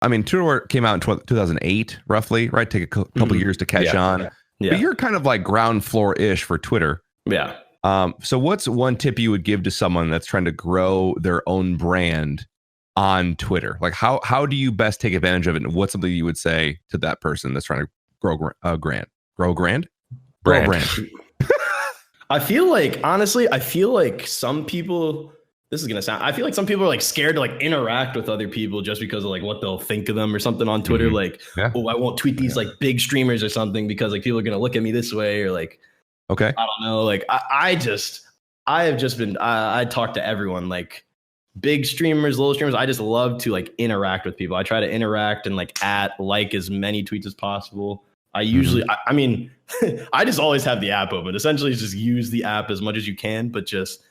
I mean, Twitter came out in 2008, roughly, right? Take a couple years to catch on. Yeah. But you're kind of like ground floor-ish for Twitter. Yeah. So what's one tip you would give to someone that's trying to grow their own brand on Twitter? Like how do you best take advantage of it? And what's something you would say to that person that's trying to grow brand? I feel like some people, this is going to sound, I feel like some people are like scared to like interact with other people just because of like what they'll think of them or something on Twitter. Mm-hmm. Like, oh, I won't tweet these like big streamers or something because like people are going to look at me this way or like, okay. I don't know. Like I talk to everyone, like big streamers, little streamers. I just love to like interact with people. I try to interact and like as many tweets as possible. I usually, I mean, I just always have the app open. Essentially, just use the app as much as you can, but just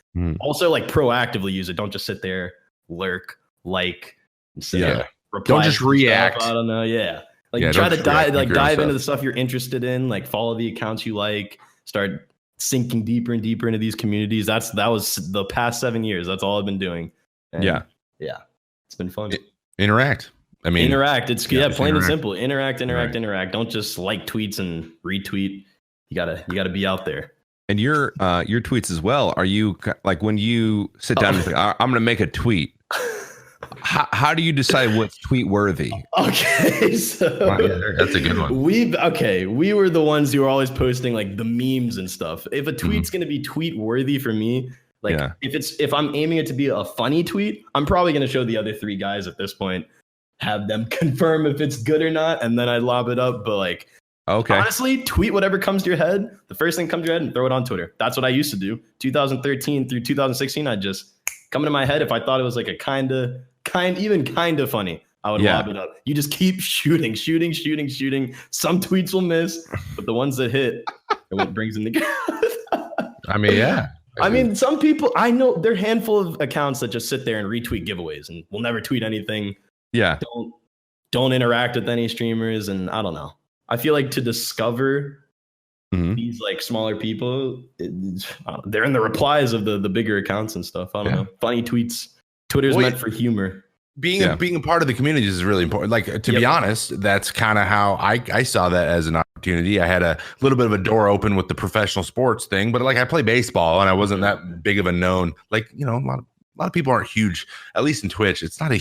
also like proactively use it. Don't just sit there, lurk, like, reply. Don't just react. I don't know. Yeah. Like try to dive into the stuff you're interested in, like follow the accounts you like, start sinking deeper and deeper into these communities. That was the past 7 years. That's all I've been doing. And yeah. It's been fun. Interact. I mean, interact. It's plain and simple. Interact. Don't just like tweets and retweet. You gotta be out there. And your tweets as well. Are you like when you sit down and think, I'm going to make a tweet? How do you decide what's tweet worthy? Okay, so that's a good one. We were the ones who were always posting like the memes and stuff. If a tweet's going to be tweet worthy for me, like if I'm aiming it to be a funny tweet, I'm probably going to show the other 3 guys at this point, have them confirm if it's good or not, and then I lob it up. But like, honestly, tweet whatever comes to your head. The first thing comes to your head and throw it on Twitter. That's what I used to do. 2013 through 2016, I'd just come into my head. If I thought it was like a kind of funny, I would lob it up. You just keep shooting. Some tweets will miss, but the ones that hit are what brings in the crowd. I mean, yeah. I mean, some people, I know there are a handful of accounts that just sit there and retweet giveaways and will never tweet anything. Yeah. Don't interact with any streamers. And I don't know. I feel like to discover these like smaller people, they're in the replies of the bigger accounts and stuff. I don't know. Funny tweets. Twitter's meant for humor. Being a part of the community is really important. Like, to be honest, that's kind of how I saw that as an opportunity. I had a little bit of a door open with the professional sports thing, but like I play baseball and I wasn't that big of a known, like, you know, a lot of people aren't huge, at least in Twitch. There's not a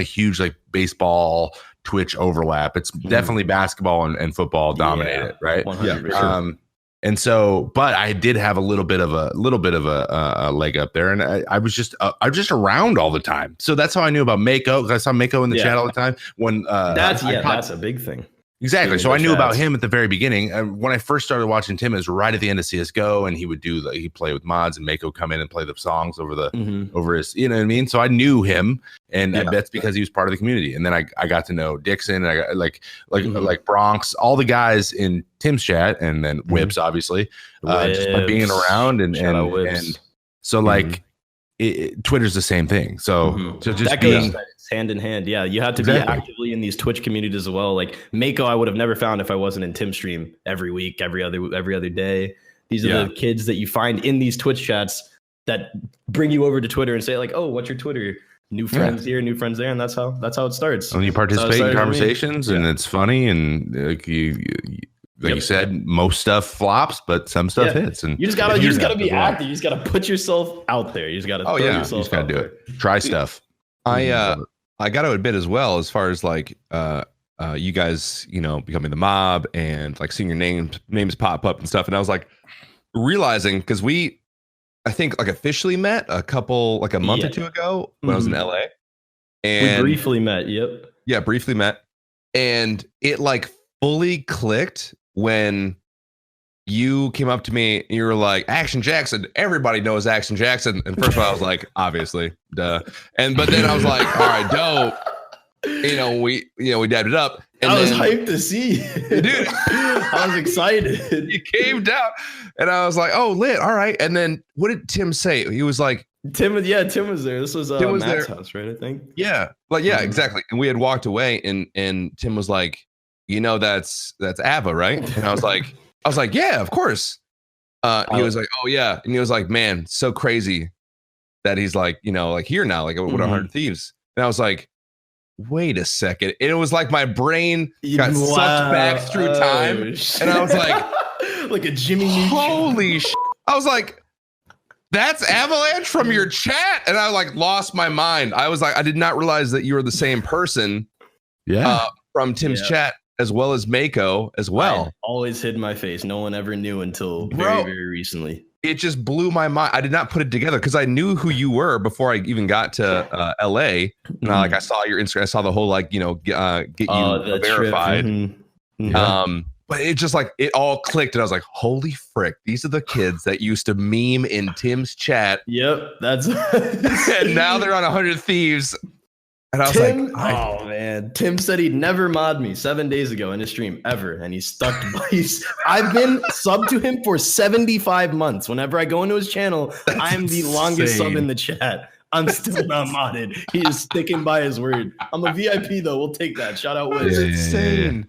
huge like baseball Twitch overlap. It's definitely basketball and football dominated, right? 100%. And so, but I did have a little bit of a leg up there, and I was just around all the time. So that's how I knew about Mako, because I saw Mako in the chat all the time. When that's a big thing. Exactly. So I knew about him at the very beginning. When I first started watching Tim, it was right at the end of CS:GO, and he'd play with mods, and Mako come in and play the songs over his, you know what I mean? So I knew him, and that's because he was part of the community. And then I got to know Dixon, and I got like Bronx, all the guys in Tim's chat, and then Whips, obviously, just by being around and so like Twitter's the same thing. So just that goes hand in hand. Yeah, you have to be actively in these Twitch communities as well. Like Mako, I would have never found if I wasn't in Tim's stream every week, every other day. These are the kids that you find in these Twitch chats that bring you over to Twitter and say like, "Oh, what's your Twitter? New friends here, new friends there," and that's how it starts. And you participate in conversations, and it's funny, and like you said, most stuff flops, but some stuff hits. And you just gotta be active. You just gotta put yourself out there. You just gotta throw yourself. You just gotta do it. Try stuff. I got to admit as well, as far as like you guys, you know, becoming the mob and like seeing your names pop up and stuff, and I was like realizing, because I think like officially met a month or two ago when I was in LA, and we briefly met. Yeah, briefly met, and it like fully clicked when you came up to me and you were like, Action Jackson. Everybody knows Action Jackson. And first of all, I was like, obviously, duh. But then I was like, all right, dope. We dabbed it up. And I was hyped to see you. Dude. I was excited. You came down and I was like, oh, lit. All right. And then what did Tim say? He was like, Tim was there. This was Matt's house, right? I think. Yeah. Like, yeah, exactly. And we had walked away and Tim was like, you know, that's Ava, right? And I was like, yeah, of course. He was like, oh yeah. And he was like, man, so crazy that he's like, you know, like here now, like what 100 Thieves. And I was like, wait a second. And it was like my brain got sucked back through time. And I was like, like a Jimmy Neutron. Holy shit. I was like, that's Avalanche from your chat. And I like lost my mind. I was like, I did not realize that you were the same person from Tim's chat as well as Mako as well. I always hid my face. No one ever knew until very, very recently. It just blew my mind. I did not put it together because I knew who you were before I even got to LA. And I saw your Instagram. I saw the whole get you verified. But it just like it all clicked, and I was like, "Holy frick! These are the kids that used to meme in Tim's chat." Yep, that's. And now they're on 100 Thieves. And I was oh man, Tim said he'd never mod me 7 days ago in a stream ever, and he's stuck. I've been sub to him for 75 months. Whenever I go into his channel, I'm the longest sub in the chat. I'm still not modded. He is sticking by his word. I'm a VIP though. We'll take that. Shout out Wiz. Insane.